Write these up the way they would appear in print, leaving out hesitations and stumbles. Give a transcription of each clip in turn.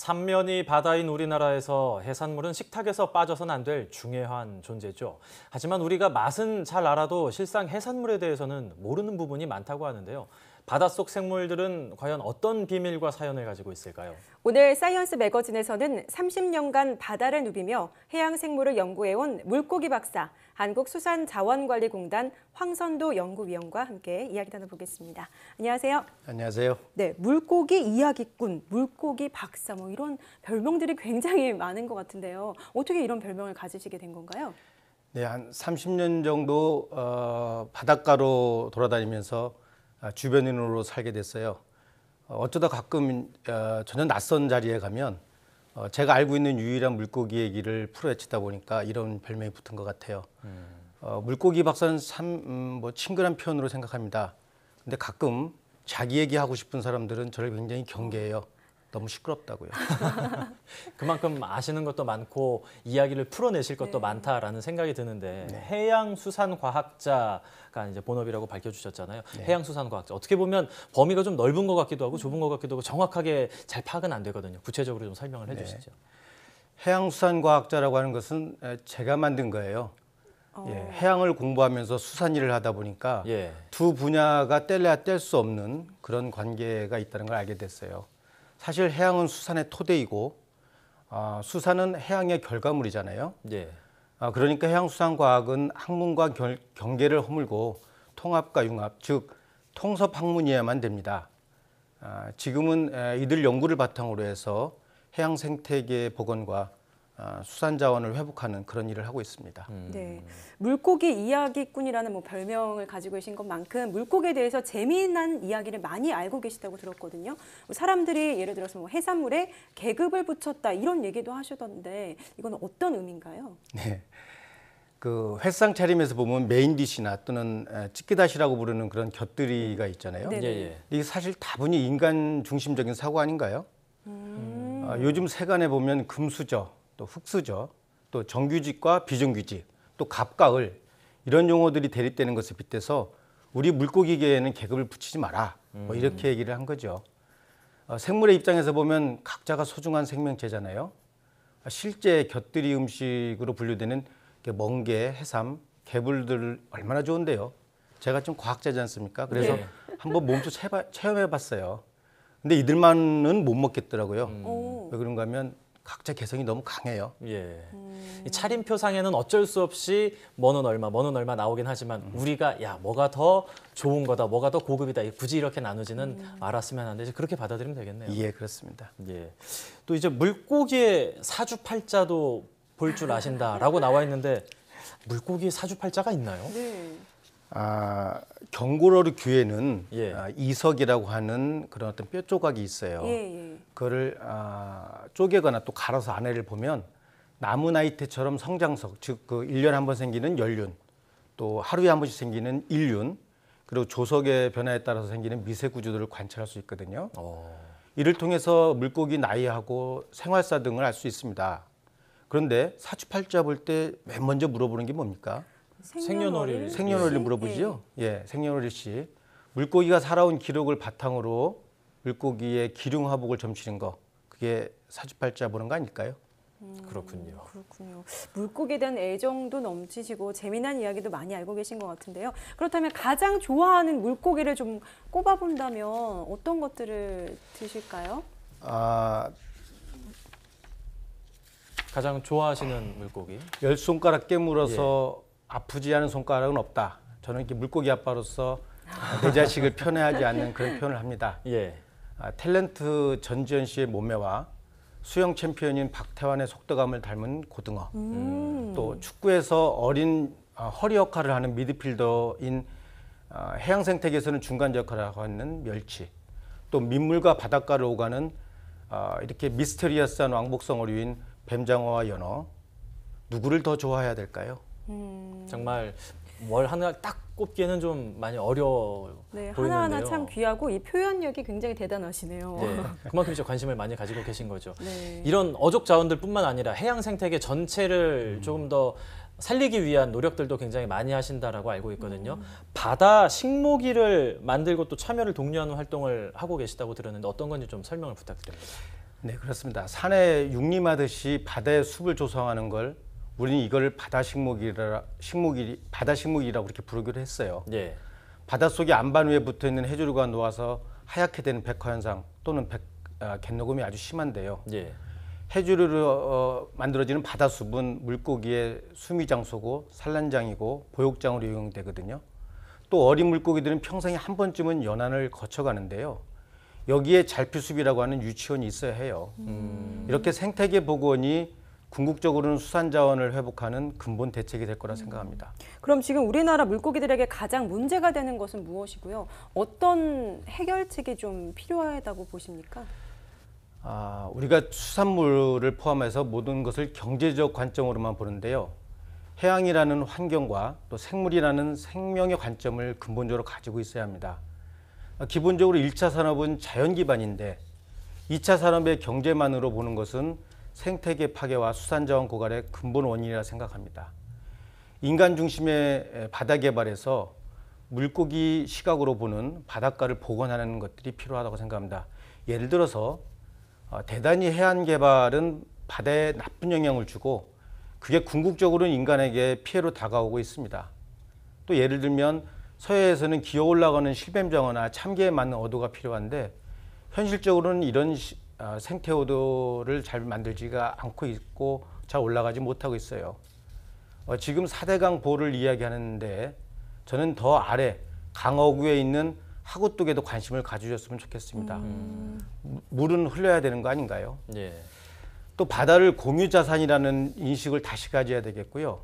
삼면이 바다인 우리나라에서 해산물은 식탁에서 빠져서는 안 될 중요한 존재죠. 하지만 우리가 맛은 잘 알아도 실상 해산물에 대해서는 모르는 부분이 많다고 하는데요. 바닷속 생물들은 과연 어떤 비밀과 사연을 가지고 있을까요? 오늘 사이언스 매거진에서는 30년간 바다를 누비며 해양 생물을 연구해온 물고기 박사, 한국수산자원관리공단 황선도 연구위원과 함께 이야기 나눠보겠습니다. 안녕하세요. 안녕하세요. 네, 물고기 이야기꾼, 물고기 박사 뭐 이런 별명들이 굉장히 많은 것 같은데요. 어떻게 이런 별명을 가지시게 된 건가요? 네, 한 30년 정도 바닷가로 돌아다니면서 주변인으로 살게 됐어요. 어쩌다 가끔 전혀 낯선 자리에 가면 제가 알고 있는 유일한 물고기 얘기를 풀어헤치다 보니까 이런 별명이 붙은 것 같아요. 물고기 박사는 참 친근한 표현으로 생각합니다. 근데 가끔 자기 얘기하고 싶은 사람들은 저를 굉장히 경계해요. 너무 시끄럽다고요. 그만큼 아시는 것도 많고 이야기를 풀어내실 것도 많다라는 생각이 드는데 해양수산과학자가 이제 본업이라고 밝혀주셨잖아요. 해양수산과학자. 어떻게 보면 범위가 좀 넓은 것 같기도 하고 좁은 것 같기도 하고 정확하게 잘 파악은 안 되거든요. 구체적으로 좀 설명을 해주시죠. 해양수산과학자라고 하는 것은 제가 만든 거예요. 해양을 공부하면서 수산 일을 하다 보니까 두 분야가 뗄래야 뗄 수 없는 그런 관계가 있다는 걸 알게 됐어요. 사실 해양은 수산의 토대이고 수산은 해양의 결과물이잖아요. 그러니까 해양수산과학은 학문과 경계를 허물고 통합과 융합, 즉 통섭학문이어야만 됩니다. 지금은 이들 연구를 바탕으로 해서 해양 생태계 복원과 수산 자원을 회복하는 그런 일을 하고 있습니다. 네, 물고기 이야기꾼이라는 별명을 가지고 계신 것만큼 물고기에 대해서 재미난 이야기를 많이 알고 계시다고 들었거든요. 사람들이 예를 들어서 해산물에 계급을 붙였다 이런 얘기도 하시던데 이건 어떤 의미인가요? 네, 그 회상 차림에서 보면 메인 디시나 또는 찌개다시라고 부르는 그런 곁들이가 있잖아요. 이게 사실 다분히 인간 중심적인 사고 아닌가요? 요즘 세간에 보면 금수저, 또 흙수저, 또 정규직과 비정규직, 또 갑과 을 이런 용어들이 대립되는 것을 빗대서 우리 물고기계에는 계급을 붙이지 마라 이렇게 얘기를 한 거죠. 생물의 입장에서 보면 각자가 소중한 생명체잖아요. 실제 곁들이 음식으로 분류되는 멍게, 해삼, 개불들 얼마나 좋은데요. 제가 좀 과학자지 않습니까? 그래서 한번 몸소 체험해봤어요. 근데 이들만은 못 먹겠더라고요. 왜 그런가 하면 각자 개성이 너무 강해요. 이 차림표상에는 어쩔 수 없이 뭐는 얼마 나오긴 하지만 우리가 야 뭐가 더 좋은 거다, 뭐가 더 고급이다 굳이 이렇게 나누지는 말았으면 안 되지 그렇게 받아들이면 되겠네요. 예, 그렇습니다. 또 이제 물고기의 사주팔자도 볼 줄 아신다라고 나와 있는데 물고기의 사주팔자가 있나요? 경고로르 귀에는 이석이라고 하는 그런 어떤 뼈 조각이 있어요. 그거를 쪼개거나 또 갈아서 안에를 보면 나무 나이테처럼 성장석, 즉 그 1년에 한 번 생기는 연륜, 또 하루에 한 번씩 생기는 일륜, 그리고 조석의 변화에 따라서 생기는 미세 구조들을 관찰할 수 있거든요. 이를 통해서 물고기 나이하고 생활사 등을 알 수 있습니다. 그런데 사주팔자 볼 때 맨 먼저 물어보는 게 뭡니까? 생년월일을 물어보죠. 생년월일시. 물고기가 살아온 기록을 바탕으로 물고기의 기륭화복을 점치는 거, 그게 사주팔자 보는 거 아닐까요? 그렇군요. 물고기에 대한 애정도 넘치시고 재미난 이야기도 많이 알고 계신 것 같은데요. 그렇다면 가장 좋아하는 물고기를 좀 꼽아본다면 어떤 것들을 드실까요? 가장 좋아하시는 물고기? 10손가락 깨물어서 아프지 않은 손가락은 없다. 저는 이렇게 물고기 아빠로서 내 자식을 편애하지 않는 그런 표현을 합니다. 탤런트 전지현 씨의 몸매와 수영 챔피언인 박태환의 속도감을 닮은 고등어, 또 축구에서 어린 허리 역할을 하는 미드필더인 해양 생태계에서는 중간 역할을 하고 있는 멸치, 또 민물과 바닷가를 오가는 이렇게 미스테리어스한 왕복성 어류인 뱀장어와 연어, 누구를 더 좋아해야 될까요? 정말 뭘 하나 딱 꼽기에는 좀 많이 어려워 보이는데요. 하나하나 참 귀하고 이 표현력이 굉장히 대단하시네요. 그만큼 이제 관심을 많이 가지고 계신 거죠. 이런 어족 자원들뿐만 아니라 해양 생태계 전체를 조금 더 살리기 위한 노력들도 굉장히 많이 하신다라고 알고 있거든요. 바다 식모기를 만들고 또 참여를 독려하는 활동을 하고 계시다고 들었는데 어떤 건지 좀 설명을 부탁드립니다. 네, 그렇습니다. 산에 육림하듯이 바다의 숲을 조성하는 걸 우리는 이걸 바다식목이라고 그렇게 부르기로 했어요. 예. 바닷속에 안반 위에 붙어 있는 해조류가 녹아서 하얗게 되는 백화 현상 또는 갯녹음이 아주 심한데요. 예. 해조류로 만들어지는 바다숲은 물고기의 수미 장소고 산란장이고 보육장으로 이용되거든요. 또 어린 물고기들은 평생에 한 번쯤은 연안을 거쳐가는데요. 여기에 잘피숲이라고 하는 유치원이 있어야 해요. 이렇게 생태계 복원이 궁극적으로는 수산자원을 회복하는 근본 대책이 될 거라 생각합니다. 그럼 지금 우리나라 물고기들에게 가장 문제가 되는 것은 무엇이고요? 어떤 해결책이 좀 필요하다고 보십니까? 우리가 수산물을 포함해서 모든 것을 경제적 관점으로만 보는데요. 해양이라는 환경과 또 생물이라는 생명의 관점을 근본적으로 가지고 있어야 합니다. 기본적으로 1차 산업은 자연 기반인데 2차 산업의 경제만으로 보는 것은 생태계 파괴와 수산자원 고갈의 근본 원인이라 생각합니다. 인간 중심의 바다 개발에서 물고기 시각으로 보는 바닷가를 복원하는 것들이 필요하다고 생각합니다. 예를 들어서 대단히 해안 개발은 바다에 나쁜 영향을 주고 그게 궁극적으로는 인간에게 피해로 다가오고 있습니다. 또 예를 들면 서해에서는 기어 올라가는 실뱀장어나 참개에 맞는 어도가 필요한데 현실적으로는 이런 생태 어도를 잘 만들지가 않고 있고 잘 올라가지 못하고 있어요. 지금 4대강 보를 이야기하는데 저는 더 아래 강어구에 있는 하구뚝에도 관심을 가주셨으면 좋겠습니다. 물은 흘려야 되는 거 아닌가요? 예. 또 바다를 공유자산이라는 인식을 다시 가져야 되겠고요.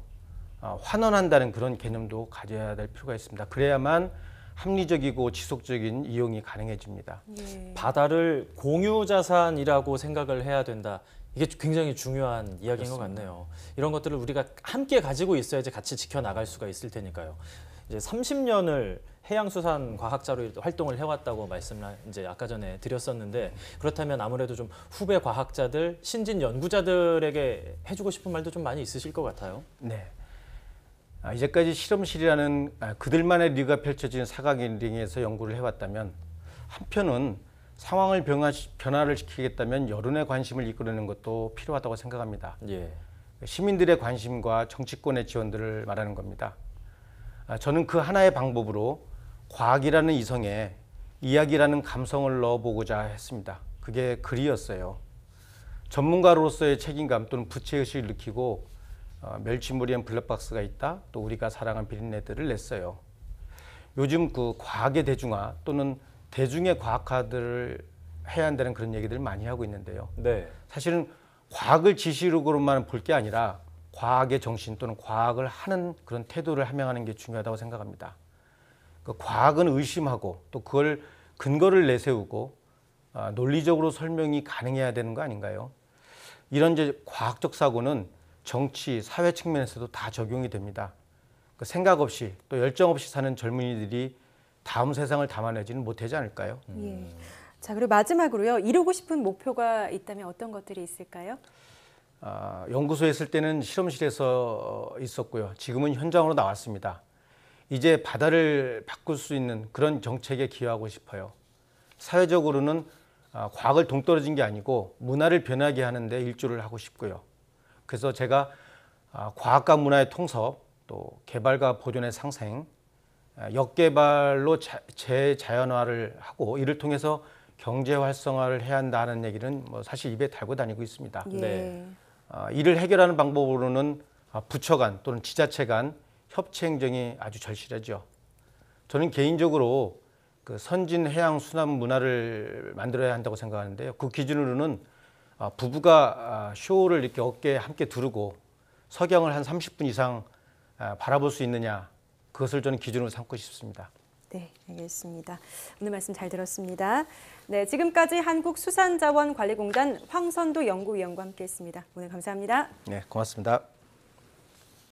환원한다는 그런 개념도 가져야 될 필요가 있습니다. 그래야만 합리적이고 지속적인 이용이 가능해집니다. 예. 바다를 공유자산이라고 생각을 해야 된다. 이게 굉장히 중요한 이야기인 것 같네요. 이런 것들을 우리가 함께 가지고 있어야지 같이 지켜나갈 수가 있을 테니까요. 이제 30년을 해양수산과학자로 활동을 해왔다고 말씀을 이제 아까 전에 드렸었는데 그렇다면 아무래도 좀 후배 과학자들, 신진 연구자들에게 해주고 싶은 말도 좀 많이 있으실 것 같아요. 네. 이제까지 실험실이라는 그들만의 리가 펼쳐진 사각링에서 연구를 해왔다면 한편은 상황을 변화를 시키겠다면 여론의 관심을 이끌어내는 것도 필요하다고 생각합니다. 예. 시민들의 관심과 정치권의 지원들을 말하는 겁니다. 저는 그 하나의 방법으로 과학이라는 이성에 이야기라는 감성을 넣어보고자 했습니다. 그게 글이었어요. 전문가로서의 책임감 또는 부채의식을 느끼고 멸치무리엔 블랙박스가 있다. 또 우리가 사랑한 비린내들을 냈어요. 요즘 그 과학의 대중화 또는 대중의 과학화들을 해야 한다는 그런 얘기들을 많이 하고 있는데요. 네. 사실은 과학을 지식으로만 볼 게 아니라 과학의 정신 또는 과학을 하는 그런 태도를 함양하는 게 중요하다고 생각합니다. 그 과학은 의심하고 또 그걸 근거를 내세우고 논리적으로 설명이 가능해야 되는 거 아닌가요? 이런 이제 과학적 사고는 정치, 사회 측면에서도 다 적용이 됩니다. 그 생각 없이 또 열정 없이 사는 젊은이들이 다음 세상을 담아내지는 못하지 않을까요? 예. 자, 그리고 마지막으로요. 이루고 싶은 목표가 있다면 어떤 것들이 있을까요? 연구소에 있을 때는 실험실에서 있었고요. 지금은 현장으로 나왔습니다. 이제 바다를 바꿀 수 있는 그런 정책에 기여하고 싶어요. 사회적으로는 과학을 동떨어진 게 아니고 문화를 변하게 하는데 일조를 하고 싶고요. 그래서 제가 과학과 문화의 통섭, 또 개발과 보존의 상생, 역개발로 재자연화를 하고 이를 통해서 경제 활성화를 해야 한다는 얘기는 뭐 사실 입에 달고 다니고 있습니다. 예. 네. 이를 해결하는 방법으로는 부처 간 또는 지자체 간 협치 행정이 아주 절실하죠. 저는 개인적으로 그 선진 해양 수납 문화를 만들어야 한다고 생각하는데요. 그 기준으로는 부부가 쇼를 이렇게 어깨에 함께 두르고 석양을 한 30분 이상 바라볼 수 있느냐, 그것을 저는 기준으로 삼고 싶습니다. 네, 알겠습니다. 오늘 말씀 잘 들었습니다. 네, 지금까지 한국수산자원관리공단 황선도 연구위원과 함께했습니다. 오늘 감사합니다. 네, 고맙습니다.